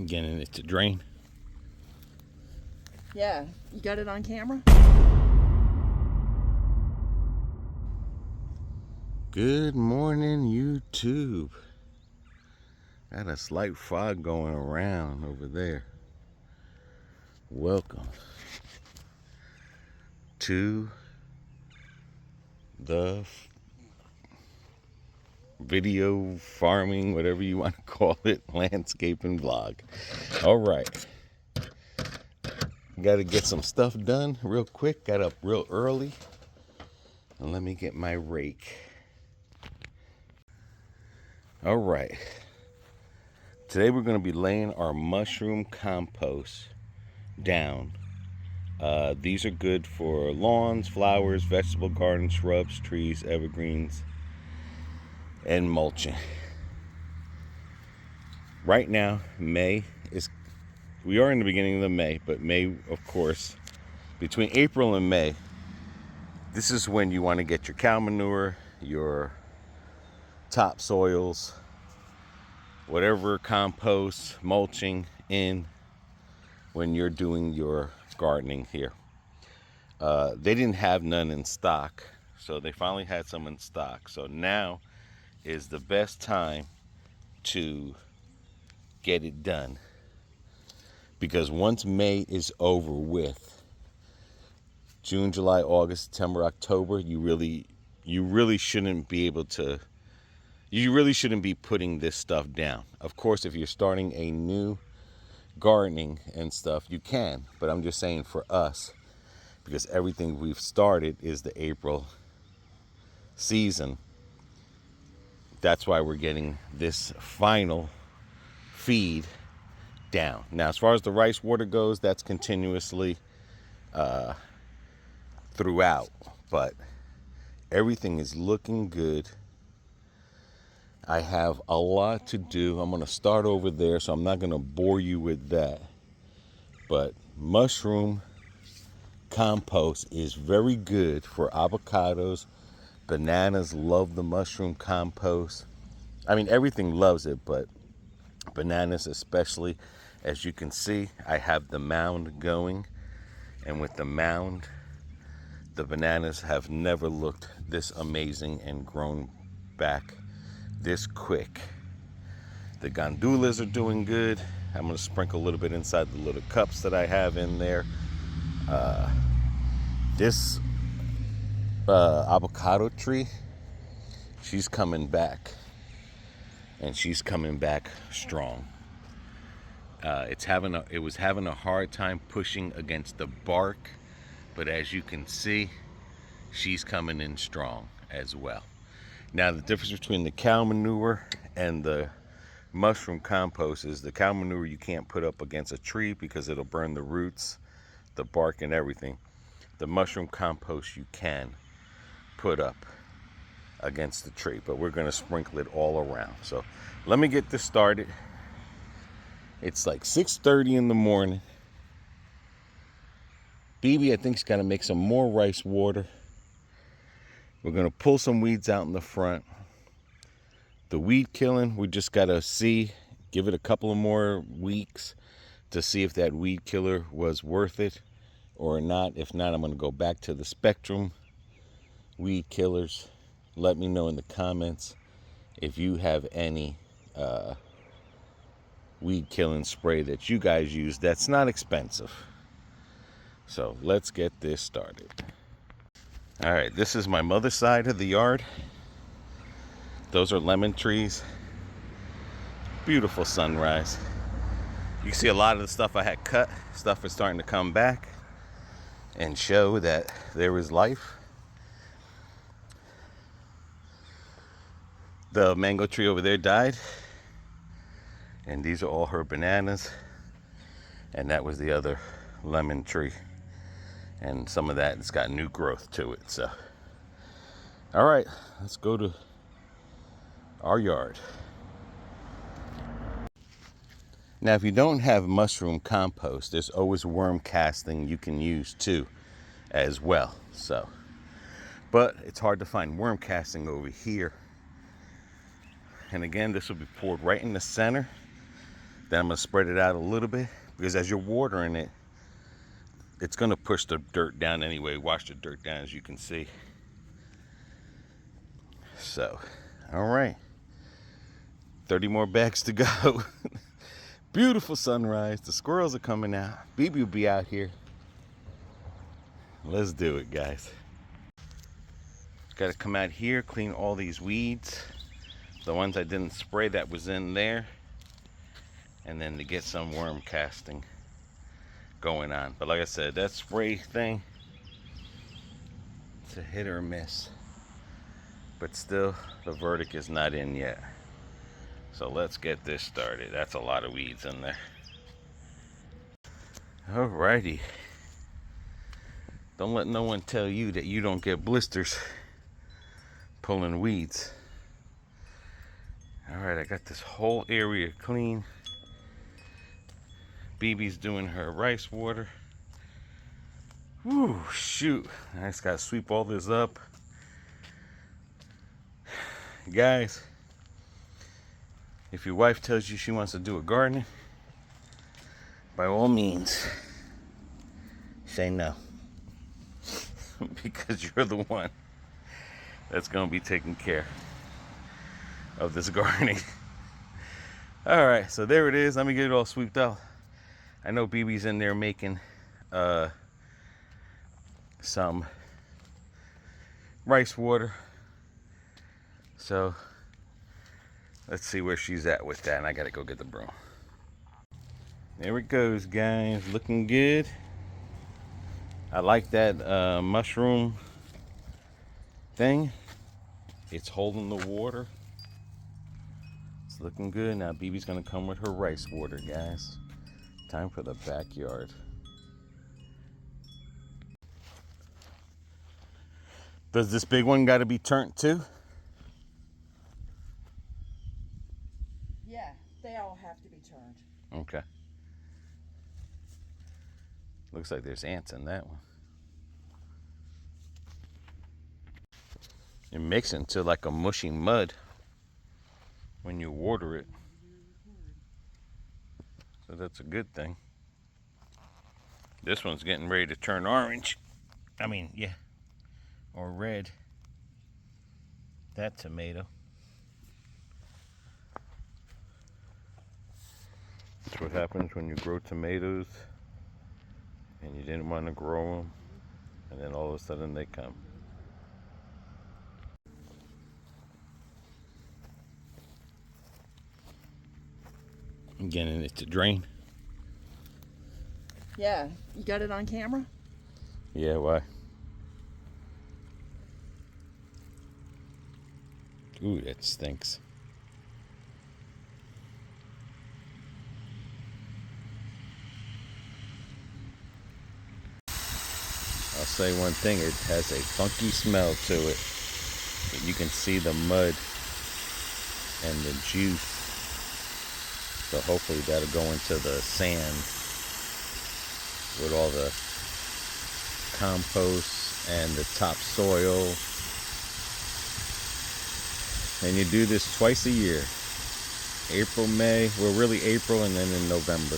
Getting it to drain. Yeah, you got it on camera? Good morning, YouTube. Got a slight fog going around over there. Welcome to the video farming, whatever you want to call it, landscaping vlog. All right. Got to get some stuff done real quick. Got up real early. And let me get my rake. All right. Today we're going to be laying our mushroom compost down. These are good for lawns, flowers, vegetable gardens, shrubs, trees, evergreens, and mulching. Right now, we are in the beginning of May, but May, of course, between April and May, this is when you want to get your cow manure, your topsoils, whatever compost, mulching in when you're doing your gardening here. They didn't have none in stock, so they finally had some in stock. So now is the best time to get it done, because once May is over with, June, July, August, September, October, you really shouldn't be able to. You really shouldn't be putting this stuff down. Of course, if you're starting a new gardening and stuff, you can. But I'm just saying for us, because everything we've started is the April season. That's why we're getting this final feed down. Now, as far as the rice water goes, that's continuously throughout. But everything is looking good. I have a lot to do. I'm going to start over there, so I'm not going to bore you with that. But mushroom compost is very good for avocados. Bananas love the mushroom compost. I mean, everything loves it, but bananas especially. As you can see, I have the mound going. And with the mound, the bananas have never looked this amazing and grown back this quick. The gandulas are doing good. I'm going to sprinkle a little bit inside the little cups that I have in there. This avocado tree, she's coming back, and she's coming back strong. It was having a hard time pushing against the bark, but as you can see, she's coming in strong as well. Now, the difference between the cow manure and the mushroom compost is the cow manure you can't put up against a tree because it'll burn the roots, the bark, and everything. The mushroom compost you can put up against the tree, but we're going to sprinkle it all around. So let me get this started. It's like 6:30 in the morning. BB, I think, she's got to make some more rice water. We're going to pull some weeds out in the front. The weed killing, we just got to give it a couple of more weeks to see if that weed killer was worth it or not. If not, I'm going to go back to the Spectrum weed killers. Let me know in the comments if you have any weed killing spray that you guys use that's not expensive. So let's get this started. All right, this is my mother's side of the yard. Those are lemon trees. Beautiful sunrise. You can see a lot of the stuff I had cut. Stuff is starting to come back and show that there is life. The mango tree over there died. And these are all her bananas. And that was the other lemon tree. And some of that has got new growth to it. So, all right, let's go to our yard. Now, if you don't have mushroom compost, there's always worm casting you can use too, as well. So, but it's hard to find worm casting over here. And again, this will be poured right in the center Then I'm going to spread it out a little bit, because as you're watering it, it's going to push the dirt down anyway. Wash the dirt down, as you can see. So, all right. 30 more bags to go. Beautiful sunrise. The squirrels are coming out. BB will be out here. Let's do it, guys. Got to come out here, clean all these weeds. The ones I didn't spray that was in there. And then to get some worm casting going on. But like I said, that spray thing, it's a hit or miss. But still, the verdict is not in yet. So let's get this started. That's a lot of weeds in there. Alrighty. Don't let no one tell you that you don't get blisters pulling weeds. Alright, I got this whole area clean. BB's doing her rice water. Whew, shoot. I just gotta sweep all this up. Guys, if your wife tells you she wants to do a garden, by all means, say no. Because you're the one that's gonna be taking care of this gardening. Alright, so there it is. Let me get it all swept out. I know BB's in there making some rice water. So let's see where she's at with that, and I gotta go get the broom. There it goes, guys. Looking good. I like that mushroom thing. It's holding the water. It's looking good. Now BB's gonna come with her rice water, guys. Time for the backyard. Does this big one got to be turned too? Yeah, they all have to be turned. Okay. Looks like there's ants in that one. It mixes into like a mushy mud when you water it. So that's a good thing. This one's getting ready to turn orange. I mean, yeah. Or red. That tomato. That's what happens when you grow tomatoes and you didn't want to grow them, and then all of a sudden they come. I'm getting it to drain. Yeah, you got it on camera? Yeah, why? Ooh, that stinks. I'll say one thing, it has a funky smell to it. But you can see the mud and the juice. So hopefully that'll go into the sand with all the compost and the topsoil. And you do this twice a year. April, May, well really April, and then in November.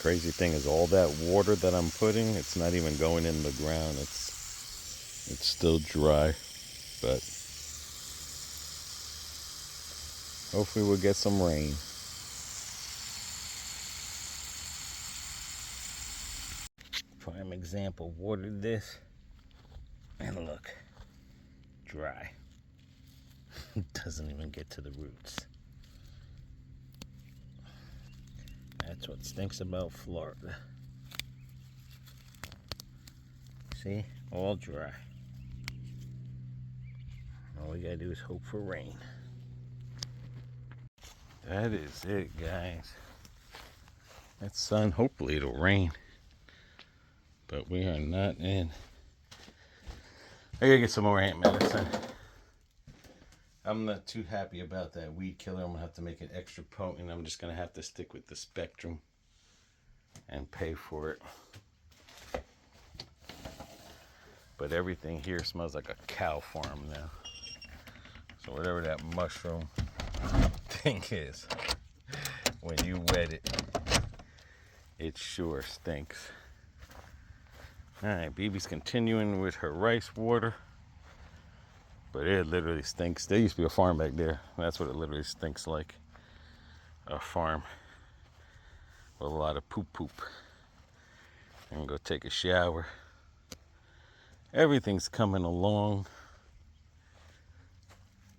Crazy thing is all that water that I'm putting, it's not even going in the ground. It's still dry, but hopefully we'll get some rain. Prime example, watered this, and look, dry. It doesn't even get to the roots. That's what stinks about Florida. See, all dry. All we gotta do is hope for rain. That is it, guys. That sun, hopefully it'll rain. But we are not in. I gotta get some more ant medicine. I'm not too happy about that weed killer. I'm gonna have to make it extra potent. I'm just gonna have to stick with the Spectrum and pay for it. But everything here smells like a cow farm now. So whatever that mushroom thing is, when you wet it, it sure stinks. Alright, BB's continuing with her rice water. But it literally stinks. There used to be a farm back there. That's what it literally stinks like. A farm with a lot of poop. I'm gonna go take a shower. Everything's coming along.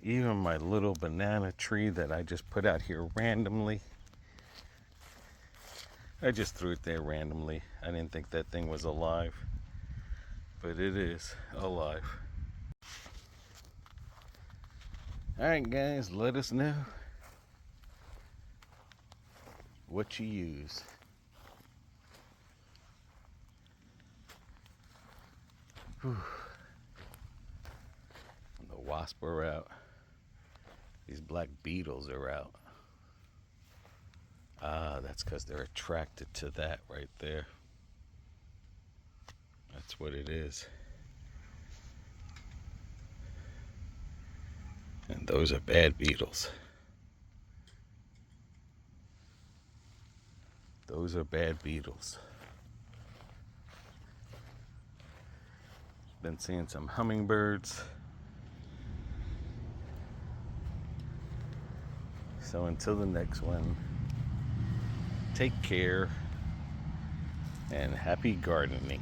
Even my little banana tree that I just put out here randomly. I just threw it there randomly. I didn't think that thing was alive. But it is alive. Alright guys, let us know what you use. Whew. The wasps are out. These black beetles are out. Ah, that's because they're attracted to that right there. That's what it is. And those are bad beetles. Those are bad beetles. Been seeing some hummingbirds. So until the next one, take care and happy gardening.